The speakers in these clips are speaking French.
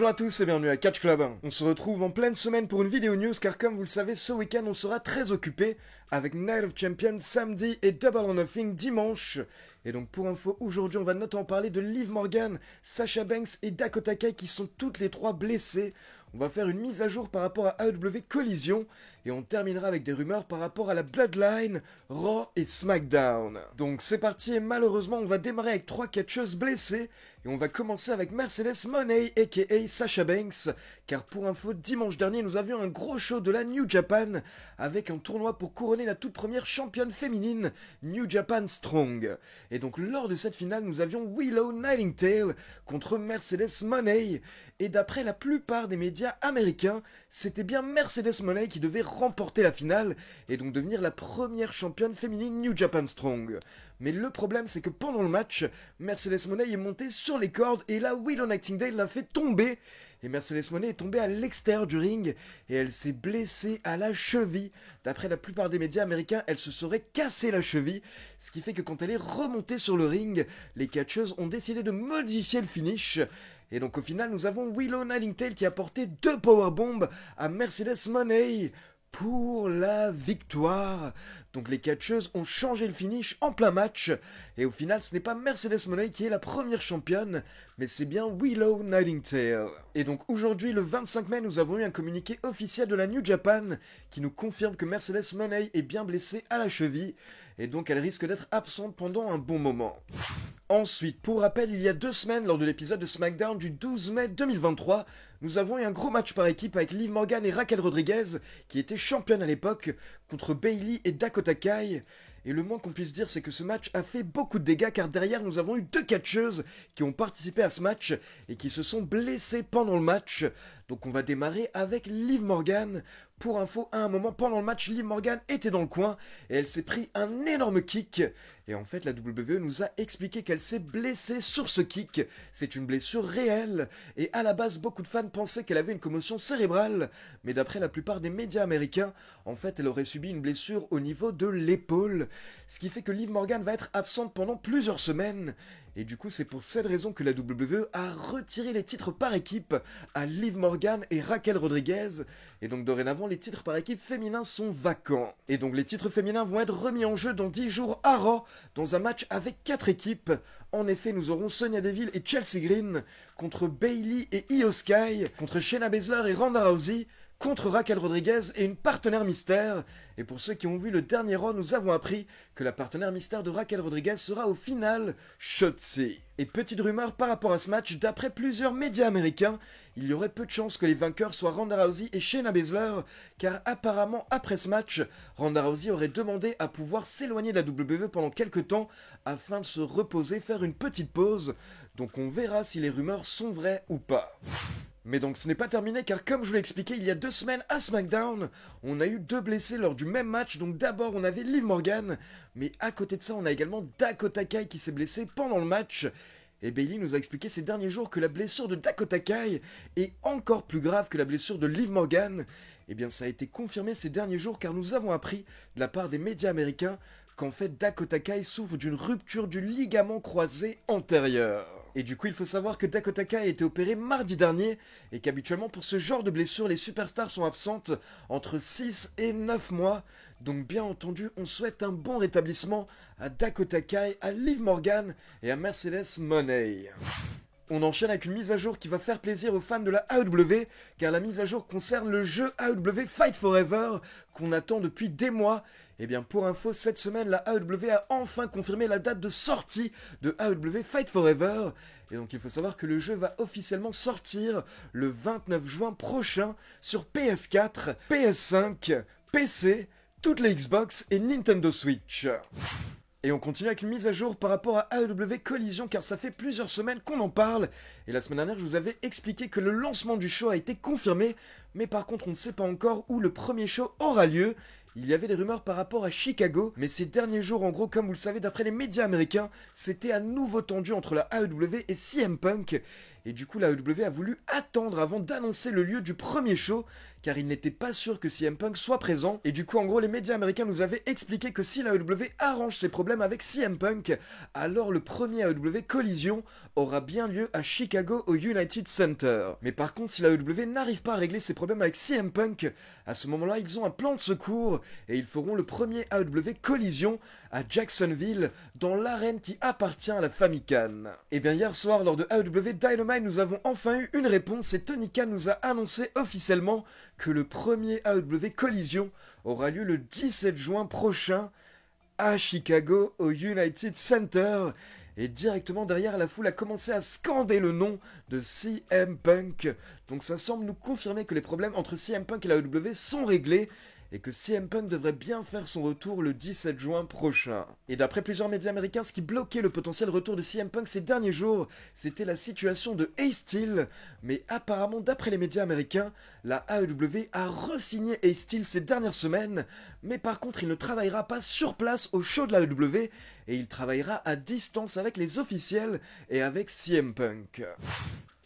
Bonjour à tous et bienvenue à Catch Club. On se retrouve en pleine semaine pour une vidéo news car comme vous le savez, ce week-end on sera très occupé avec Night of Champions samedi et Double or Nothing dimanche. Et donc pour info, aujourd'hui on va notamment parler de Liv Morgan, Sasha Banks et Dakota Kai qui sont toutes les trois blessées. On va faire une mise à jour par rapport à AEW Collision et on terminera avec des rumeurs par rapport à la Bloodline, Raw et SmackDown. Donc c'est parti et malheureusement on va démarrer avec 3 catcheuses blessées et on va commencer avec Mercedes Moné aka Sasha Banks car pour info dimanche dernier nous avions un gros show de la New Japan avec un tournoi pour couronner la toute première championne féminine New Japan Strong. Et donc lors de cette finale nous avions Willow Nightingale contre Mercedes Moné et d'après la plupart des médias américains, c'était bien Mercedes Moné qui devait remporter la finale et donc devenir la première championne féminine New Japan Strong. Mais le problème c'est que pendant le match, Mercedes Moné est montée sur les cordes et là Willow Nightingale l'a fait tomber. Et Mercedes Moné est tombée à l'extérieur du ring et elle s'est blessée à la cheville. D'après la plupart des médias américains, elle se serait cassée la cheville. Ce qui fait que quand elle est remontée sur le ring, les catcheuses ont décidé de modifier le finish. Et donc au final, nous avons Willow Nightingale qui a porté 2 powerbombs à Mercedes Moné pour la victoire. Donc les catcheuses ont changé le finish en plein match. Et au final, ce n'est pas Mercedes Moné qui est la première championne, mais c'est bien Willow Nightingale. Et donc aujourd'hui, le 25 mai, nous avons eu un communiqué officiel de la New Japan qui nous confirme que Mercedes Moné est bien blessée à la cheville. Et donc elle risque d'être absente pendant un bon moment. Ensuite, pour rappel, il y a 2 semaines, lors de l'épisode de SmackDown du 12 mai 2023, nous avons eu un gros match par équipe avec Liv Morgan et Raquel Rodriguez, qui étaient championnes à l'époque, contre Bayley et Dakota Kai. Et le moins qu'on puisse dire, c'est que ce match a fait beaucoup de dégâts, car derrière, nous avons eu 2 catcheuses qui ont participé à ce match et qui se sont blessées pendant le match. Donc on va démarrer avec Liv Morgan. Pour info, à un moment pendant le match, Liv Morgan était dans le coin et elle s'est pris un énorme kick. Et en fait, la WWE nous a expliqué qu'elle s'est blessée sur ce kick. C'est une blessure réelle. Et à la base, beaucoup de fans pensaient qu'elle avait une commotion cérébrale. Mais d'après la plupart des médias américains, en fait, elle aurait subi une blessure au niveau de l'épaule. Ce qui fait que Liv Morgan va être absente pendant plusieurs semaines. Et du coup, c'est pour cette raison que la WWE a retiré les titres par équipe à Liv Morgan et Raquel Rodriguez. Et donc dorénavant, les titres par équipe féminins sont vacants. Et donc les titres féminins vont être remis en jeu dans 10 jours à Raw, dans un match avec 4 équipes. En effet, nous aurons Sonya Deville et Chelsea Green contre Bayley et Io Sky, contre Shayna Baszler et Ronda Rousey, contre Raquel Rodriguez et une partenaire mystère. Et pour ceux qui ont vu le dernier Raw, nous avons appris que la partenaire mystère de Raquel Rodriguez sera au final Shotzi. Et petite rumeur par rapport à ce match, d'après plusieurs médias américains, il y aurait peu de chances que les vainqueurs soient Ronda Rousey et Shayna Baszler, car apparemment après ce match, Ronda Rousey aurait demandé à pouvoir s'éloigner de la WWE pendant quelques temps afin de se reposer, faire une petite pause. Donc on verra si les rumeurs sont vraies ou pas. Mais donc ce n'est pas terminé car comme je vous l'ai expliqué il y a 2 semaines à SmackDown, on a eu 2 blessés lors du même match. Donc d'abord on avait Liv Morgan, mais à côté de ça on a également Dakota Kai qui s'est blessée pendant le match. Et Bayley nous a expliqué ces derniers jours que la blessure de Dakota Kai est encore plus grave que la blessure de Liv Morgan. Et bien ça a été confirmé ces derniers jours car nous avons appris de la part des médias américains qu'en fait Dakota Kai souffre d'une rupture du ligament croisé antérieur. Et du coup il faut savoir que Dakota Kai a été opérée mardi dernier et qu'habituellement pour ce genre de blessure les superstars sont absentes entre 6 et 9 mois. Donc bien entendu on souhaite un bon rétablissement à Dakota Kai, à Liv Morgan et à Mercedes Moné. On enchaîne avec une mise à jour qui va faire plaisir aux fans de la AEW, car la mise à jour concerne le jeu AEW Fight Forever, qu'on attend depuis des mois. Et bien pour info, cette semaine, la AEW a enfin confirmé la date de sortie de AEW Fight Forever. Et donc il faut savoir que le jeu va officiellement sortir le 29 juin prochain sur PS4, PS5, PC, toutes les Xbox et Nintendo Switch. Et on continue avec une mise à jour par rapport à AEW Collision car ça fait plusieurs semaines qu'on en parle. Et la semaine dernière, je vous avais expliqué que le lancement du show a été confirmé, mais par contre, on ne sait pas encore où le premier show aura lieu. Il y avait des rumeurs par rapport à Chicago, mais ces derniers jours, en gros, comme vous le savez, d'après les médias américains, c'était à nouveau tendu entre la AEW et CM Punk. et du coup la AEW a voulu attendre avant d'annoncer le lieu du premier show, car il n'était pas sûr que CM Punk soit présent, et du coup en gros les médias américains nous avaient expliqué que si la AEW arrange ses problèmes avec CM Punk, alors le premier AEW Collision aura bien lieu à Chicago au United Center. Mais par contre si la AEW n'arrive pas à régler ses problèmes avec CM Punk, à ce moment-là ils ont un plan de secours, et ils feront le premier AEW Collision à Jacksonville, dans l'arène qui appartient à la famille Khan. Et bien hier soir lors de AEW Dynamite nous avons enfin eu une réponse, et Tony Khan nous a annoncé officiellement que le premier AEW Collision aura lieu le 17 juin prochain à Chicago au United Center. Et directement derrière, la foule a commencé à scander le nom de CM Punk. Donc ça semble nous confirmer que les problèmes entre CM Punk et la AEW sont réglés, et que CM Punk devrait bien faire son retour le 17 juin prochain. Et d'après plusieurs médias américains, ce qui bloquait le potentiel retour de CM Punk ces derniers jours, c'était la situation de Ace Steel. Mais apparemment, d'après les médias américains, la AEW a re-signé Ace Steel ces dernières semaines, mais par contre, il ne travaillera pas sur place au show de la AEW, et il travaillera à distance avec les officiels et avec CM Punk.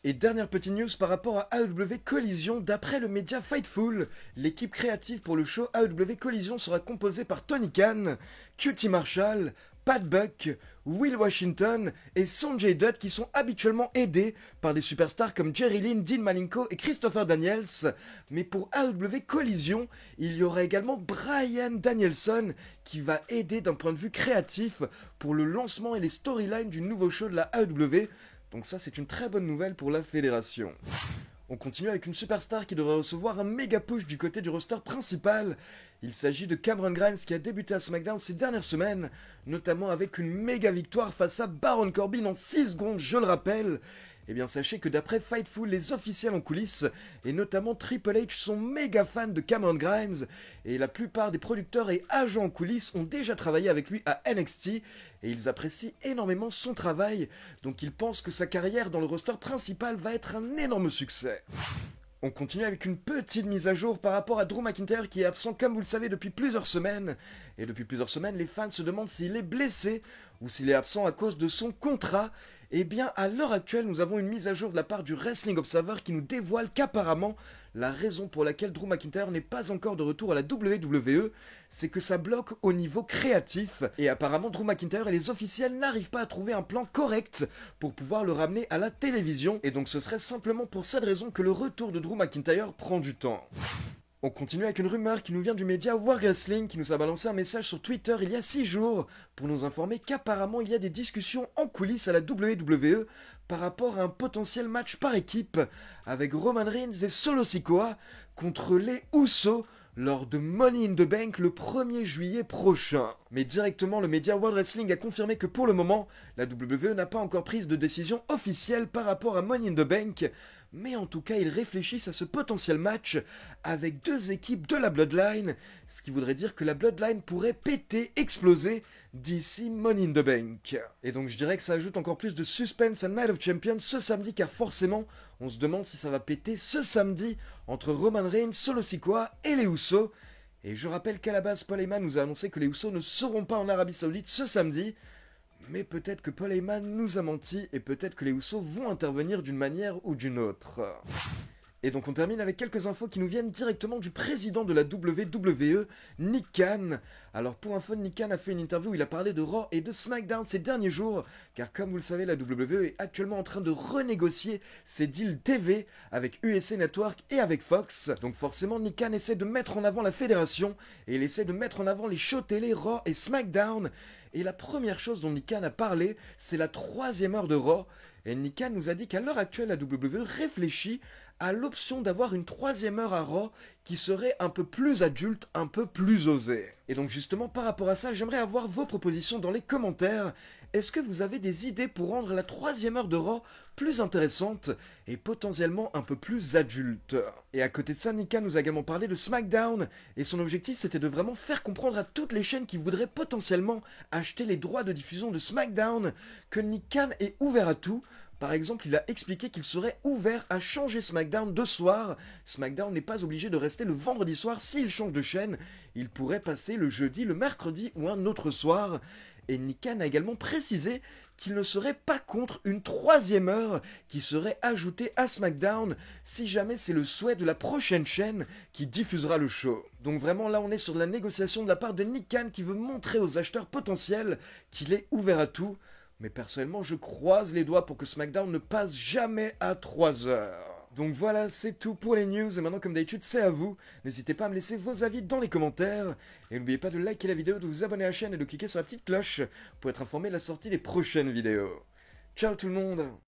Et dernière petite news par rapport à AEW Collision, d'après le média Fightful, l'équipe créative pour le show AEW Collision sera composée par Tony Khan, QT Marshall, Pat Buck, Will Washington et Sonjay Dutt, qui sont habituellement aidés par des superstars comme Jerry Lynn, Dean Malenko et Christopher Daniels. Mais pour AEW Collision, il y aura également Bryan Danielson qui va aider d'un point de vue créatif pour le lancement et les storylines du nouveau show de la AEW. Donc ça, c'est une très bonne nouvelle pour la fédération. On continue avec une superstar qui devrait recevoir un méga push du côté du roster principal. Il s'agit de Cameron Grimes qui a débuté à SmackDown ces dernières semaines, notamment avec une méga victoire face à Baron Corbin en 6 secondes, je le rappelle. Eh bien sachez que d'après Fightful, les officiels en coulisses, et notamment Triple H, sont méga fans de Cameron Grimes, et la plupart des producteurs et agents en coulisses ont déjà travaillé avec lui à NXT, et ils apprécient énormément son travail, donc ils pensent que sa carrière dans le roster principal va être un énorme succès. On continue avec une petite mise à jour par rapport à Drew McIntyre qui est absent comme vous le savez depuis plusieurs semaines. Et depuis plusieurs semaines, les fans se demandent s'il est blessé ou s'il est absent à cause de son contrat. Eh bien, à l'heure actuelle, nous avons une mise à jour de la part du Wrestling Observer qui nous dévoile qu'apparemment, la raison pour laquelle Drew McIntyre n'est pas encore de retour à la WWE, c'est que ça bloque au niveau créatif. Et apparemment, Drew McIntyre et les officiels n'arrivent pas à trouver un plan correct pour pouvoir le ramener à la télévision. Et donc ce serait simplement pour cette raison que le retour de Drew McIntyre prend du temps. On continue avec une rumeur qui nous vient du média War Wrestling qui nous a balancé un message sur Twitter il y a 6 jours pour nous informer qu'apparemment il y a des discussions en coulisses à la WWE par rapport à un potentiel match par équipe avec Roman Reigns et Solo Sikoa contre les Usos lors de Money in the Bank le 1er juillet prochain. Mais directement, le média World Wrestling a confirmé que pour le moment, la WWE n'a pas encore prise de décision officielle par rapport à Money in the Bank, mais en tout cas, ils réfléchissent à ce potentiel match avec 2 équipes de la Bloodline, ce qui voudrait dire que la Bloodline pourrait péter, exploser d'ici Money in the Bank. Et donc je dirais que ça ajoute encore plus de suspense à Night of Champions ce samedi, car forcément, on se demande si ça va péter ce samedi entre Roman Reigns, Solo Sikoa et les Usos. Et je rappelle qu'à la base, Paul Heyman nous a annoncé que les Usos ne seront pas en Arabie Saoudite ce samedi. Mais peut-être que Paul Heyman nous a menti et peut-être que les Usos vont intervenir d'une manière ou d'une autre. Et donc on termine avec quelques infos qui nous viennent directement du président de la WWE, Nick Khan. Alors pour info, Nick Khan a fait une interview où il a parlé de Raw et de SmackDown ces derniers jours, car comme vous le savez, la WWE est actuellement en train de renégocier ses deals TV avec USA Network et avec Fox. Donc forcément, Nick Khan essaie de mettre en avant la fédération et il essaie de mettre en avant les shows télé Raw et SmackDown. Et la première chose dont Nick Khan a parlé, c'est la 3e heure de Raw. Et Nick Khan nous a dit qu'à l'heure actuelle, la WWE réfléchit à l'option d'avoir une 3e heure à Raw qui serait un peu plus adulte, un peu plus osée. Et donc justement par rapport à ça, j'aimerais avoir vos propositions dans les commentaires. Est-ce que vous avez des idées pour rendre la 3e heure de Raw plus intéressante et potentiellement un peu plus adulte? Et à côté de ça, Nick Khan nous a également parlé de SmackDown, et son objectif c'était de vraiment faire comprendre à toutes les chaînes qui voudraient potentiellement acheter les droits de diffusion de SmackDown que Nick Khan est ouvert à tout, Par exemple, il a expliqué qu'il serait ouvert à changer SmackDown de soir. SmackDown n'est pas obligé de rester le vendredi soir s'il change de chaîne. Il pourrait passer le jeudi, le mercredi ou un autre soir. Et Nick Khan a également précisé qu'il ne serait pas contre une troisième heure qui serait ajoutée à SmackDown si jamais c'est le souhait de la prochaine chaîne qui diffusera le show. Donc vraiment là on est sur de la négociation de la part de Nick Khan qui veut montrer aux acheteurs potentiels qu'il est ouvert à tout. Mais personnellement je croise les doigts pour que SmackDown ne passe jamais à 3 heures. Donc voilà, c'est tout pour les news, et maintenant comme d'habitude c'est à vous. N'hésitez pas à me laisser vos avis dans les commentaires, et n'oubliez pas de liker la vidéo, de vous abonner à la chaîne et de cliquer sur la petite cloche pour être informé de la sortie des prochaines vidéos. Ciao tout le monde!